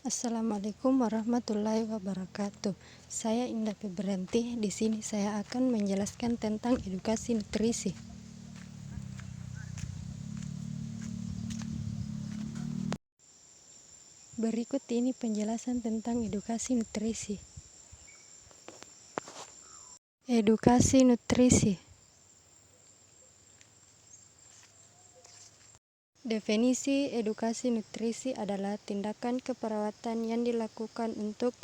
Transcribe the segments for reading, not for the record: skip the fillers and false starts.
Assalamualaikum warahmatullahi wabarakatuh. Saya Indah Febrianti. Di sini saya akan menjelaskan tentang edukasi nutrisi. Berikut ini penjelasan tentang edukasi nutrisi. Edukasi nutrisi. Definisi edukasi nutrisi adalah tindakan keperawatan yang dilakukan untuk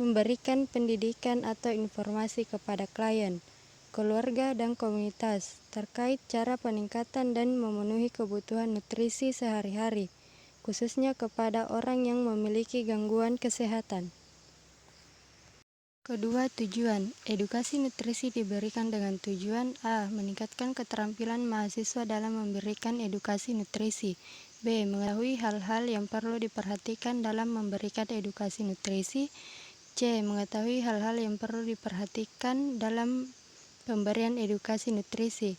memberikan pendidikan atau informasi kepada klien, keluarga, dan komunitas terkait cara peningkatan dan memenuhi kebutuhan nutrisi sehari-hari, khususnya kepada orang yang memiliki gangguan kesehatan. Kedua, tujuan. Edukasi nutrisi diberikan dengan tujuan A. Meningkatkan keterampilan mahasiswa dalam memberikan edukasi nutrisi. B. Mengetahui hal-hal yang perlu diperhatikan dalam memberikan edukasi nutrisi. C. Mengetahui hal-hal yang perlu diperhatikan dalam pemberian edukasi nutrisi.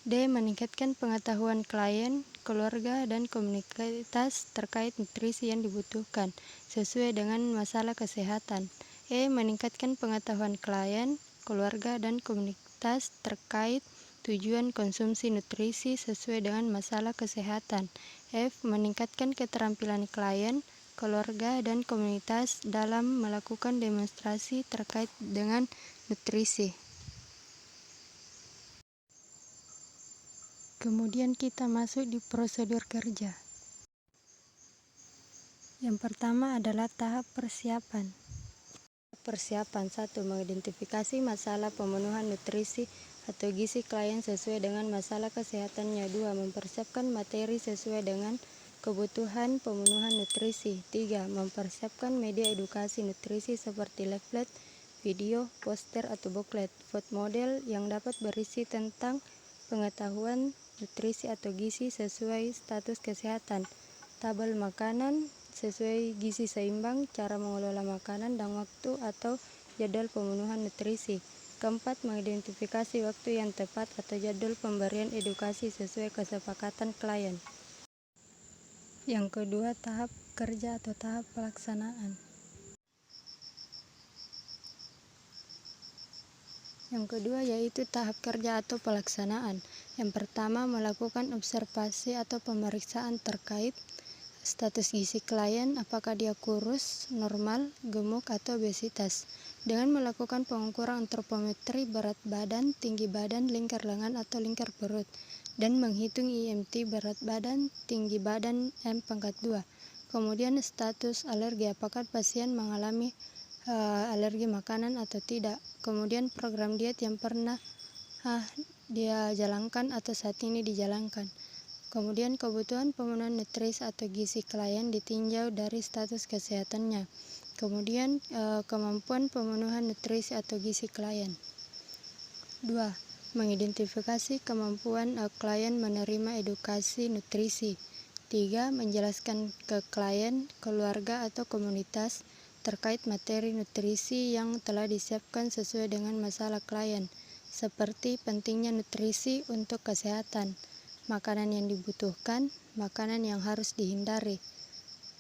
D. Meningkatkan pengetahuan klien, keluarga, dan komunitas terkait nutrisi yang dibutuhkan sesuai dengan masalah kesehatan. E. Meningkatkan pengetahuan klien, keluarga, dan komunitas terkait tujuan konsumsi nutrisi sesuai dengan masalah kesehatan. F. Meningkatkan keterampilan klien, keluarga, dan komunitas dalam melakukan demonstrasi terkait dengan nutrisi. Kemudian kita masuk di prosedur kerja. Yang pertama adalah tahap persiapan. Persiapan 1. Mengidentifikasi masalah pemenuhan nutrisi atau gizi klien sesuai dengan masalah kesehatannya. 2. Mempersiapkan materi sesuai dengan kebutuhan pemenuhan nutrisi. 3. Mempersiapkan media edukasi nutrisi seperti leaflet, video, poster, atau booklet, food model yang dapat berisi tentang pengetahuan nutrisi atau gizi sesuai status kesehatan, tabel makanan sesuai gizi seimbang, cara mengelola makanan dan waktu atau jadwal pemenuhan nutrisi. Keempat, mengidentifikasi waktu yang tepat atau jadwal pemberian edukasi sesuai kesepakatan klien. Yang kedua, tahap kerja atau tahap pelaksanaan. Yang kedua yaitu tahap kerja atau pelaksanaan. Yang pertama, melakukan observasi atau pemeriksaan terkait status gizi klien, apakah dia kurus, normal, gemuk, atau obesitas, dengan melakukan pengukuran antropometri berat badan, tinggi badan, lingkar lengan atau lingkar perut, dan menghitung IMT berat badan, tinggi badan, M². Kemudian status alergi, apakah pasien mengalami alergi makanan atau tidak. Kemudian program diet yang pernah dia jalankan atau saat ini dijalankan. Kemudian kebutuhan pemenuhan nutrisi atau gizi klien ditinjau dari status kesehatannya. Kemudian kemampuan pemenuhan nutrisi atau gizi klien. 2. Mengidentifikasi kemampuan klien menerima edukasi nutrisi. 3. Menjelaskan ke klien, keluarga, atau komunitas terkait materi nutrisi yang telah disiapkan sesuai dengan masalah klien, seperti pentingnya nutrisi untuk kesehatan, makanan yang dibutuhkan, makanan yang harus dihindari,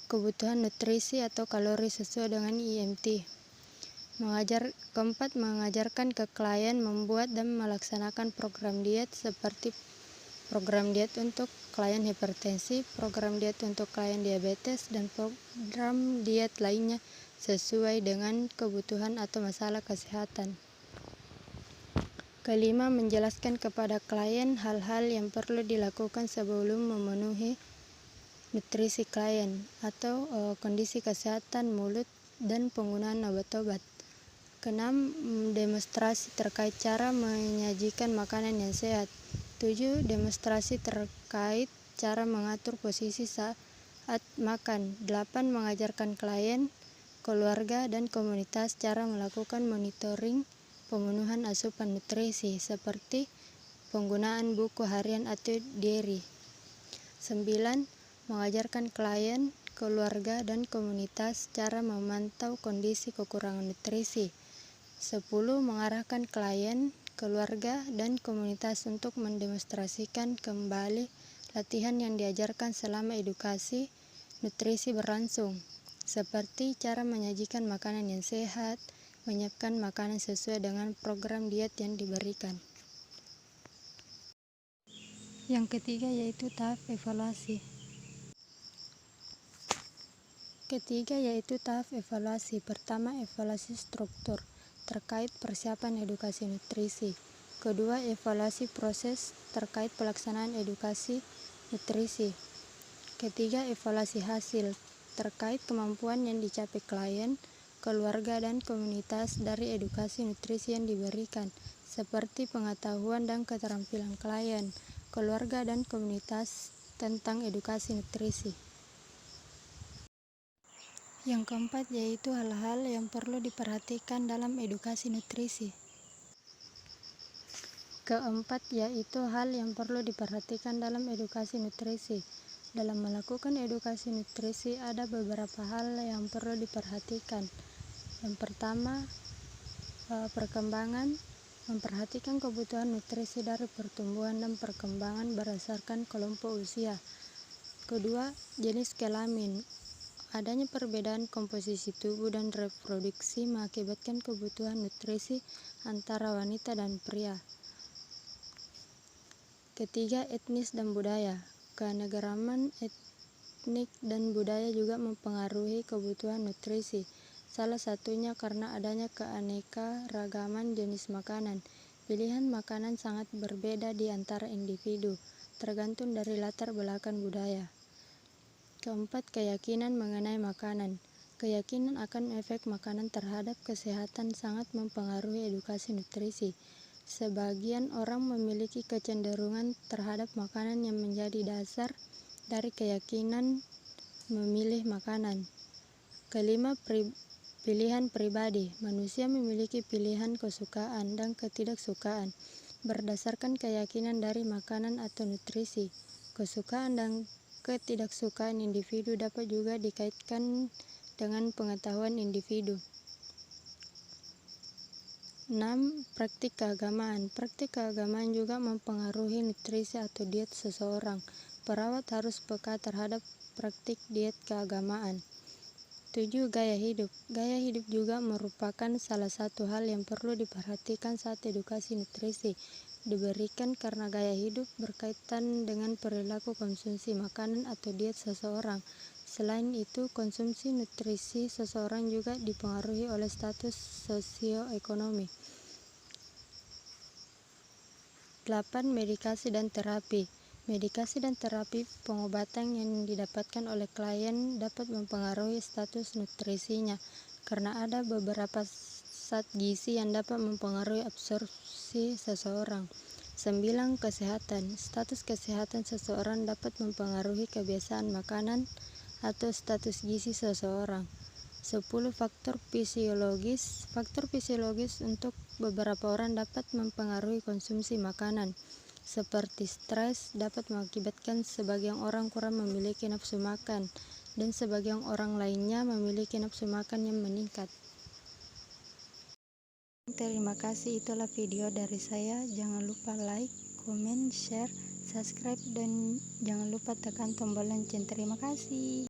kebutuhan nutrisi atau kalori sesuai dengan IMT. Keempat, mengajarkan ke klien membuat dan melaksanakan program diet seperti program diet untuk klien hipertensi, program diet untuk klien diabetes, dan program diet lainnya sesuai dengan kebutuhan atau masalah kesehatan. Kelima, menjelaskan kepada klien hal-hal yang perlu dilakukan sebelum memenuhi nutrisi klien atau kondisi kesehatan mulut dan penggunaan obat-obat. Keenam, demonstrasi terkait cara menyajikan makanan yang sehat. 7. Demonstrasi terkait cara mengatur posisi saat makan. 8. Mengajarkan klien, keluarga, dan komunitas cara melakukan monitoring pemenuhan asupan nutrisi seperti penggunaan buku harian atau diary. 9. Mengajarkan klien, keluarga, dan komunitas cara memantau kondisi kekurangan nutrisi. 10. Mengarahkan klien, keluarga, dan komunitas untuk mendemonstrasikan kembali latihan yang diajarkan selama edukasi nutrisi berlangsung. seperti cara menyajikan makanan yang sehat, menyiapkan makanan sesuai dengan program diet yang diberikan. Yang ketiga yaitu tahap evaluasi. Pertama, evaluasi struktur terkait persiapan edukasi nutrisi. Kedua, evaluasi proses terkait pelaksanaan edukasi nutrisi. Ketiga, evaluasi hasil terkait kemampuan yang dicapai klien, keluarga, dan komunitas dari edukasi nutrisi yang diberikan, seperti pengetahuan dan keterampilan klien, keluarga, dan komunitas tentang edukasi nutrisi. Yang keempat yaitu hal-hal yang perlu diperhatikan dalam edukasi nutrisi. Dalam melakukan edukasi nutrisi ada beberapa hal yang perlu diperhatikan. Yang pertama, perkembangan, memperhatikan kebutuhan nutrisi dari pertumbuhan dan perkembangan berdasarkan kelompok usia. Kedua, jenis kelamin. Adanya perbedaan komposisi tubuh dan reproduksi mengakibatkan kebutuhan nutrisi antara wanita dan pria. Ketiga, etnis dan budaya. Keanekaragaman etnik dan budaya juga mempengaruhi kebutuhan nutrisi. Salah satunya karena adanya keanekaragaman jenis makanan. Pilihan makanan sangat berbeda di antara individu, tergantung dari latar belakang budaya. Keempat, keyakinan mengenai makanan. Keyakinan akan efek makanan terhadap kesehatan sangat mempengaruhi edukasi nutrisi. Sebagian orang memiliki kecenderungan terhadap makanan yang menjadi dasar dari keyakinan memilih makanan. Kelima, pilihan pribadi. Manusia memiliki pilihan kesukaan dan ketidaksukaan berdasarkan keyakinan dari makanan atau nutrisi. Kesukaan dan ketidaksukaan individu dapat juga dikaitkan dengan pengetahuan individu. 6. Praktik keagamaan. Praktik keagamaan juga mempengaruhi nutrisi atau diet seseorang. Perawat harus peka terhadap praktik diet keagamaan. 7. Gaya hidup. Gaya hidup juga merupakan salah satu hal yang perlu diperhatikan saat edukasi nutrisi diberikan karena gaya hidup berkaitan dengan perilaku konsumsi makanan atau diet seseorang. Selain itu, konsumsi nutrisi seseorang juga dipengaruhi oleh status sosioekonomi. 8. Medikasi dan terapi. Medikasi dan terapi pengobatan yang didapatkan oleh klien dapat mempengaruhi status nutrisinya karena ada beberapa zat gizi yang dapat mempengaruhi absorpsi seseorang. 9. Kesehatan. Status kesehatan seseorang dapat mempengaruhi kebiasaan makanan atau status gizi seseorang. 10. Faktor fisiologis. Faktor fisiologis untuk beberapa orang dapat mempengaruhi konsumsi makanan, seperti stres dapat mengakibatkan sebagian orang kurang memiliki nafsu makan dan sebagian orang lainnya memiliki nafsu makan yang meningkat. Terima kasih, itulah video dari saya. Jangan lupa like, comment, share, subscribe, dan jangan lupa tekan tombol lonceng. Terima kasih.